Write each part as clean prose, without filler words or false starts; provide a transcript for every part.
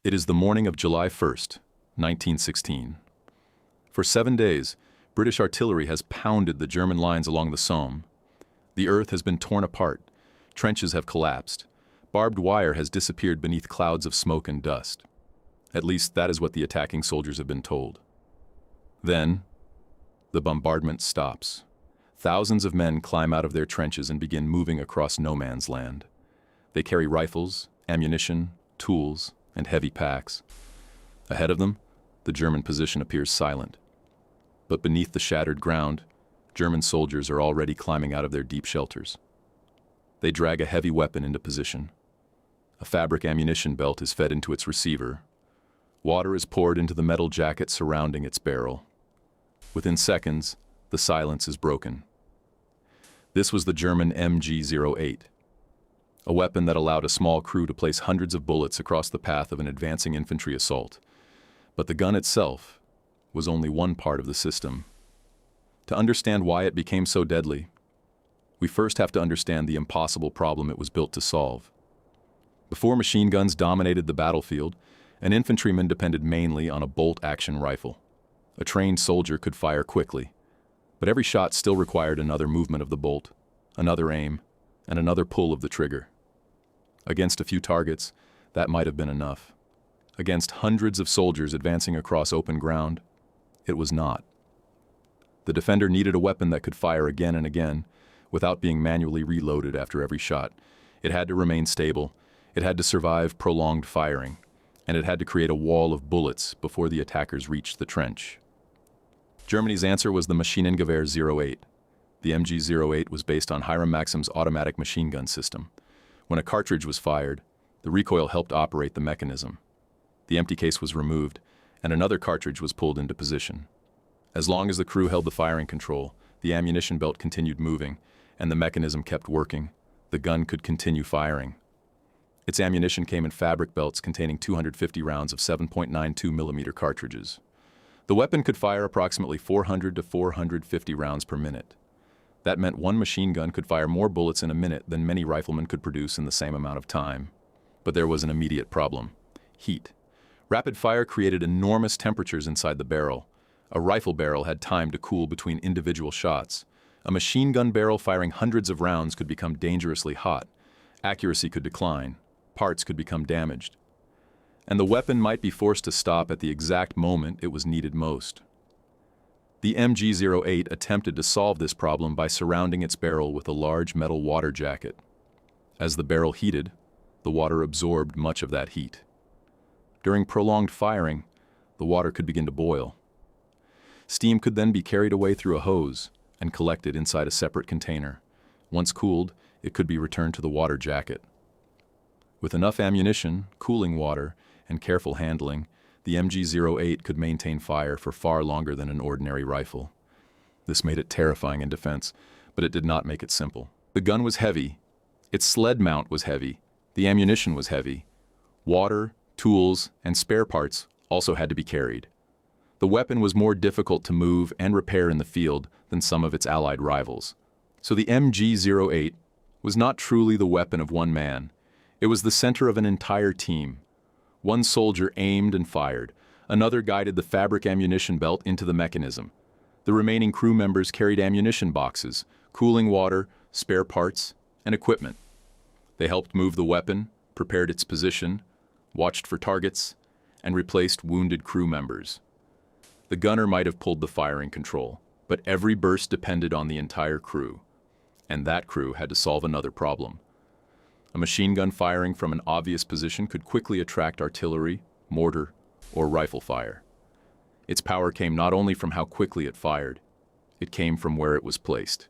It is the morning of July 1st, 1916. For 7 days, British artillery has pounded the German lines along the Somme. The earth has been torn apart, trenches have collapsed, barbed wire has disappeared beneath clouds of smoke and dust. At least that is what the attacking soldiers have been told. Then, the bombardment stops. Thousands of men climb out of their trenches and begin moving across no man's land. They carry rifles, ammunition, tools, and heavy packs. Ahead of them, the German position appears silent. But beneath the shattered ground, German soldiers are already climbing out of their deep shelters. They drag a heavy weapon into position. A fabric ammunition belt is fed into its receiver. Water is poured into the metal jacket surrounding its barrel. Within seconds, the silence is broken. This was the German MG-08, a weapon that allowed a small crew to place hundreds of bullets across the path of an advancing infantry assault. But the gun itself was only one part of the system. To understand why it became so deadly, we first have to understand the impossible problem it was built to solve. Before machine guns dominated the battlefield, an infantryman depended mainly on a bolt-action rifle. A trained soldier could fire quickly, but every shot still required another movement of the bolt, another aim, and another pull of the trigger. Against a few targets, that might have been enough. Against hundreds of soldiers advancing across open ground, it was not. The defender needed a weapon that could fire again and again without being manually reloaded after every shot. It had to remain stable, it had to survive prolonged firing, and it had to create a wall of bullets before the attackers reached the trench. Germany's answer was the Maschinengewehr 08. The MG-08 was based on Hiram Maxim's automatic machine gun system. When a cartridge was fired, the recoil helped operate the mechanism. The empty case was removed, and another cartridge was pulled into position. As long as the crew held the firing control, the ammunition belt continued moving, and the mechanism kept working. The gun could continue firing. Its ammunition came in fabric belts containing 250 rounds of 7.92 millimeter cartridges. The weapon could fire approximately 400 to 450 rounds per minute. That meant one machine gun could fire more bullets in a minute than many riflemen could produce in the same amount of time. But there was an immediate problem: heat. Rapid fire created enormous temperatures inside the barrel. A rifle barrel had time to cool between individual shots. A machine gun barrel firing hundreds of rounds could become dangerously hot. Accuracy could decline. Parts could become damaged. And the weapon might be forced to stop at the exact moment it was needed most. The MG-08 attempted to solve this problem by surrounding its barrel with a large metal water jacket. As the barrel heated, the water absorbed much of that heat. During prolonged firing, the water could begin to boil. Steam could then be carried away through a hose and collected inside a separate container. Once cooled, it could be returned to the water jacket. With enough ammunition, cooling water, and careful handling, the MG-08 could maintain fire for far longer than an ordinary rifle. This made it terrifying in defense, but it did not make it simple. The gun was heavy, its sled mount was heavy, the ammunition was heavy. Water, tools, and spare parts also had to be carried. The weapon was more difficult to move and repair in the field than some of its Allied rivals. So the MG-08 was not truly the weapon of one man. It was the center of an entire team. One soldier aimed and fired. Another guided the fabric ammunition belt into the mechanism. The remaining crew members carried ammunition boxes, cooling water, spare parts, and equipment. They helped move the weapon, prepared its position, watched for targets, and replaced wounded crew members. The gunner might have pulled the firing control, but every burst depended on the entire crew. And that crew had to solve another problem. A machine gun firing from an obvious position could quickly attract artillery, mortar, or rifle fire. Its power came not only from how quickly it fired, it came from where it was placed.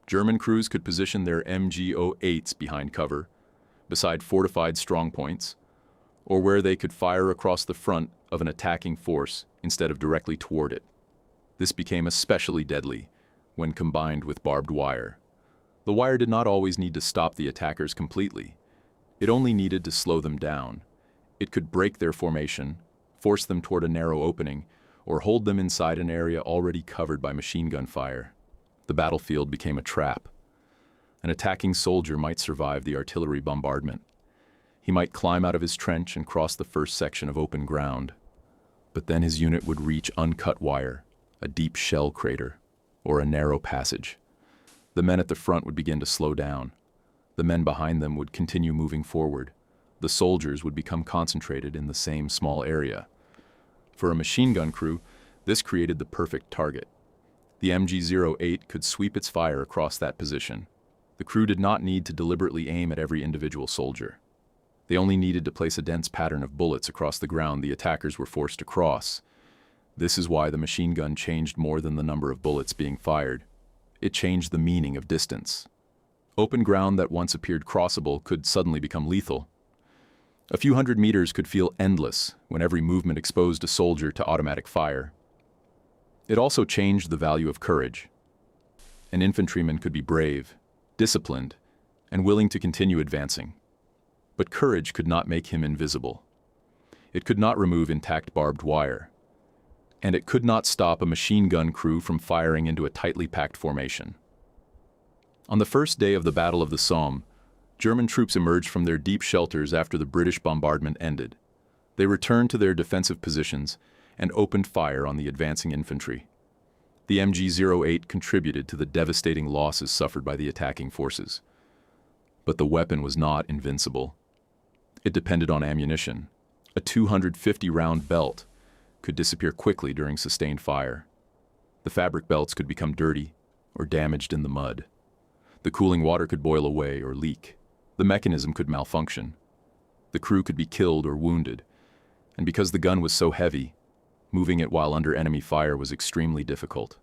German crews could position their MG-08s behind cover, beside fortified strongpoints, or where they could fire across the front of an attacking force instead of directly toward it. This became especially deadly when combined with barbed wire. The wire did not always need to stop the attackers completely. It only needed to slow them down. It could break their formation, force them toward a narrow opening, or hold them inside an area already covered by machine gun fire. The battlefield became a trap. An attacking soldier might survive the artillery bombardment. He might climb out of his trench and cross the first section of open ground. But then his unit would reach uncut wire, a deep shell crater, or a narrow passage. The men at the front would begin to slow down. The men behind them would continue moving forward. The soldiers would become concentrated in the same small area. For a machine gun crew, this created the perfect target. The MG-08 could sweep its fire across that position. The crew did not need to deliberately aim at every individual soldier. They only needed to place a dense pattern of bullets across the ground the attackers were forced to cross. This is why the machine gun changed more than the number of bullets being fired. It changed the meaning of distance. Open ground that once appeared crossable could suddenly become lethal. A few hundred meters could feel endless when every movement exposed a soldier to automatic fire. It also changed the value of courage. An infantryman could be brave, disciplined, and willing to continue advancing. But courage could not make him invisible. It could not remove intact barbed wire. And it could not stop a machine gun crew from firing into a tightly packed formation. On the first day of the Battle of the Somme, German troops emerged from their deep shelters after the British bombardment ended. They returned to their defensive positions and opened fire on the advancing infantry. The MG-08 contributed to the devastating losses suffered by the attacking forces. But the weapon was not invincible. It depended on ammunition. A 250-round belt could disappear quickly during sustained fire. The fabric belts could become dirty or damaged in the mud. The cooling water could boil away or leak. The mechanism could malfunction. The crew could be killed or wounded. And because the gun was so heavy, moving it while under enemy fire was extremely difficult.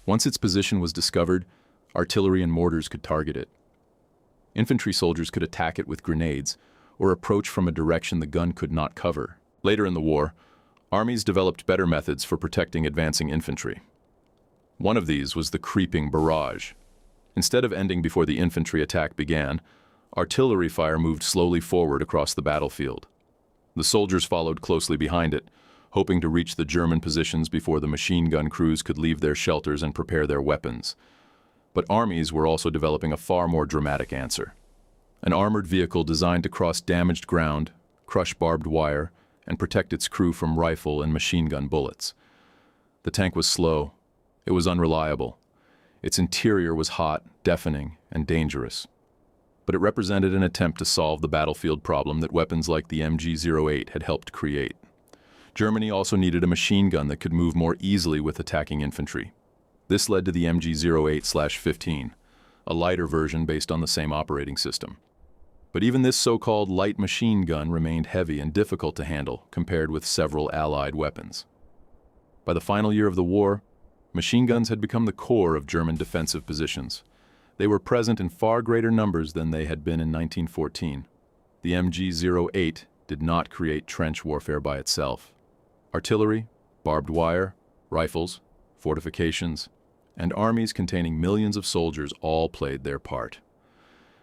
Once its position was discovered, artillery and mortars could target it. Infantry soldiers could attack it with grenades or approach from a direction the gun could not cover. Later in the war, armies developed better methods for protecting advancing infantry. One of these was the creeping barrage. Instead of ending before the infantry attack began, artillery fire moved slowly forward across the battlefield. The soldiers followed closely behind it, hoping to reach the German positions before the machine gun crews could leave their shelters and prepare their weapons. But armies were also developing a far more dramatic answer. An armored vehicle designed to cross damaged ground, crush barbed wire, and protect its crew from rifle and machine gun bullets. The tank was slow. It was unreliable. Its interior was hot, deafening, and dangerous. But it represented an attempt to solve the battlefield problem that weapons like the MG-08 had helped create. Germany also needed a machine gun that could move more easily with attacking infantry. This led to the MG-08/15, a lighter version based on the same operating system. But even this so-called light machine gun remained heavy and difficult to handle compared with several Allied weapons. By the final year of the war, machine guns had become the core of German defensive positions. They were present in far greater numbers than they had been in 1914. The MG-08 did not create trench warfare by itself. Artillery, barbed wire, rifles, fortifications, and armies containing millions of soldiers all played their part.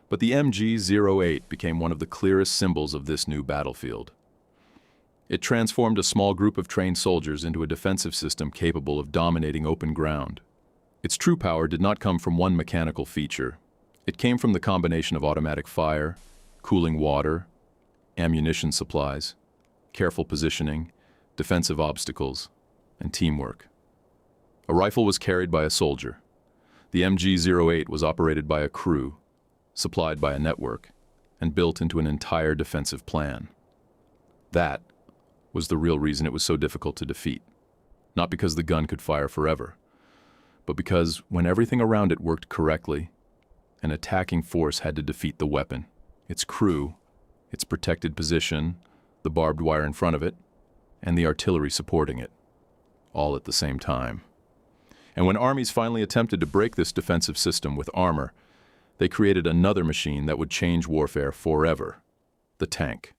But the MG-08 became one of the clearest symbols of this new battlefield. It transformed a small group of trained soldiers into a defensive system capable of dominating open ground. Its true power did not come from one mechanical feature. It came from the combination of automatic fire, cooling water, ammunition supplies, careful positioning, defensive obstacles, and teamwork. A rifle was carried by a soldier. The MG-08 was operated by a crew, supplied by a network, and built into an entire defensive plan. That was the real reason it was so difficult to defeat. Not because the gun could fire forever, but because when everything around it worked correctly, an attacking force had to defeat the weapon, its crew, its protected position, the barbed wire in front of it, and the artillery supporting it, all at the same time. And when armies finally attempted to break this defensive system with armor, they created another machine that would change warfare forever: the tank.